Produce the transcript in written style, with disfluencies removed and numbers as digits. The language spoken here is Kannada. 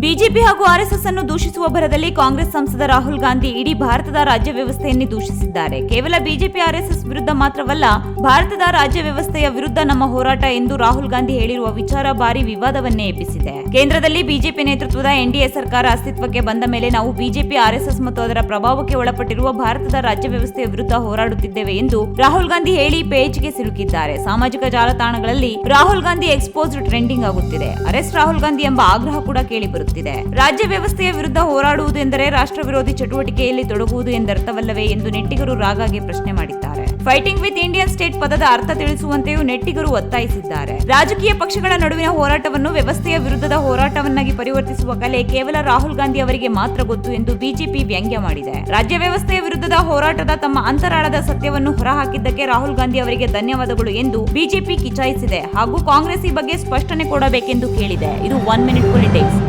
ಬಿಜೆಪಿ ಹಾಗೂ ಆರ್ಎಸ್ಎಸ್ ಅನ್ನು ದೂಷಿಸುವ ಭರದಲ್ಲಿ ಕಾಂಗ್ರೆಸ್ ಸಂಸದ ರಾಹುಲ್ ಗಾಂಧಿ ಇಡೀ ಭಾರತದ ರಾಜ್ಯ ವ್ಯವಸ್ಥೆಯನ್ನೇ ದೂಷಿಸಿದ್ದಾರೆ. ಕೇವಲ ಬಿಜೆಪಿ ಆರ್ಎಸ್ಎಸ್ ವಿರುದ್ಧ ಮಾತ್ರವಲ್ಲ, ಭಾರತದ ರಾಜ್ಯ ವ್ಯವಸ್ಥೆಯ ವಿರುದ್ಧ ನಮ್ಮ ಹೋರಾಟ ಎಂದು ರಾಹುಲ್ ಗಾಂಧಿ ಹೇಳಿರುವ ವಿಚಾರ ಭಾರಿ ವಿವಾದವನ್ನೇ ಎಬ್ಬಿಸಿದೆ. ಕೇಂದ್ರದಲ್ಲಿ ಬಿಜೆಪಿ ನೇತೃತ್ವದ ಎನ್ಡಿಎ ಸರ್ಕಾರ ಅಸ್ತಿತ್ವಕ್ಕೆ ಬಂದ ಮೇಲೆ ನಾವು ಬಿಜೆಪಿ, ಆರ್ಎಸ್ಎಸ್ ಮತ್ತು ಅದರ ಪ್ರಭಾವಕ್ಕೆ ಒಳಪಟ್ಟಿರುವ ಭಾರತದ ರಾಜ್ಯ ವ್ಯವಸ್ಥೆಯ ವಿರುದ್ಧ ಹೋರಾಡುತ್ತಿದ್ದೇವೆ ಎಂದು ರಾಹುಲ್ ಗಾಂಧಿ ಹೇಳಿ ಪೇಜ್ಗೆ ಸಿಲುಕಿದ್ದಾರೆ. ಸಾಮಾಜಿಕ ಜಾಲತಾಣಗಳಲ್ಲಿ ರಾಹುಲ್ ಗಾಂಧಿ ಎಕ್ಸ್ಪೋಸ್ಡ್ ಟ್ರೆಂಡಿಂಗ್ ಆಗುತ್ತಿದೆ. ಅರೆಸ್ಟ್ ರಾಹುಲ್ ಗಾಂಧಿ ಎಂಬ ಆಗ್ರಹ ಕೂಡ ಕೇಳಿ ಬರುತ್ತಿದೆ. ರಾಜ್ಯ ವ್ಯವಸ್ಥೆಯ ವಿರುದ್ಧ ಹೋರಾಡುವುದು ಎಂದರೆ ರಾಷ್ಟ್ರ ವಿರೋಧಿ ಚಟುವಟಿಕೆಯಲ್ಲಿ ತೊಡಗುವುದು ಎಂದರ್ಥವಲ್ಲವೇ ಎಂದು ನೆಟ್ಟಿಗರು ರಾಗಾಗೆ ಪ್ರಶ್ನೆ ಮಾಡಿದ್ದಾರೆ. ಫೈಟಿಂಗ್ ವಿತ್ ಇಂಡಿಯನ್ ಸ್ಟೇಟ್ ಪದದ ಅರ್ಥ ತಿಳಿಸುವಂತೆಯೂ ನೆಟ್ಟಿಗರು ಒತ್ತಾಯಿಸಿದ್ದಾರೆ. ರಾಜಕೀಯ ಪಕ್ಷಗಳ ನಡುವಿನ ಹೋರಾಟವನ್ನು ವ್ಯವಸ್ಥೆಯ ವಿರುದ್ಧದ ಹೋರಾಟವನ್ನಾಗಿ ಪರಿವರ್ತಿಸುವ ಕಲೆ ಕೇವಲ ರಾಹುಲ್ ಗಾಂಧಿ ಅವರಿಗೆ ಮಾತ್ರ ಗೊತ್ತು ಎಂದು ಬಿಜೆಪಿ ವ್ಯಂಗ್ಯ ಮಾಡಿದೆ. ರಾಜ್ಯ ವ್ಯವಸ್ಥೆಯ ವಿರುದ್ಧದ ಹೋರಾಟದ ತಮ್ಮ ಅಂತರಾಳದ ಸತ್ಯವನ್ನು ಹೊರಹಾಕಿದ್ದಕ್ಕೆ ರಾಹುಲ್ ಗಾಂಧಿ ಅವರಿಗೆ ಧನ್ಯವಾದಗಳು ಎಂದು ಬಿಜೆಪಿ ಕಿಚಾಯಿಸಿದೆ ಹಾಗೂ ಕಾಂಗ್ರೆಸ್ ಈ ಬಗ್ಗೆ ಸ್ಪಷ್ಟನೆ ಕೊಡಬೇಕೆಂದು ಕೇಳಿದೆ. ಇದು 1 ಮಿನಿಟ್ ಪೊಲಿಟಿಕ್ಸ್.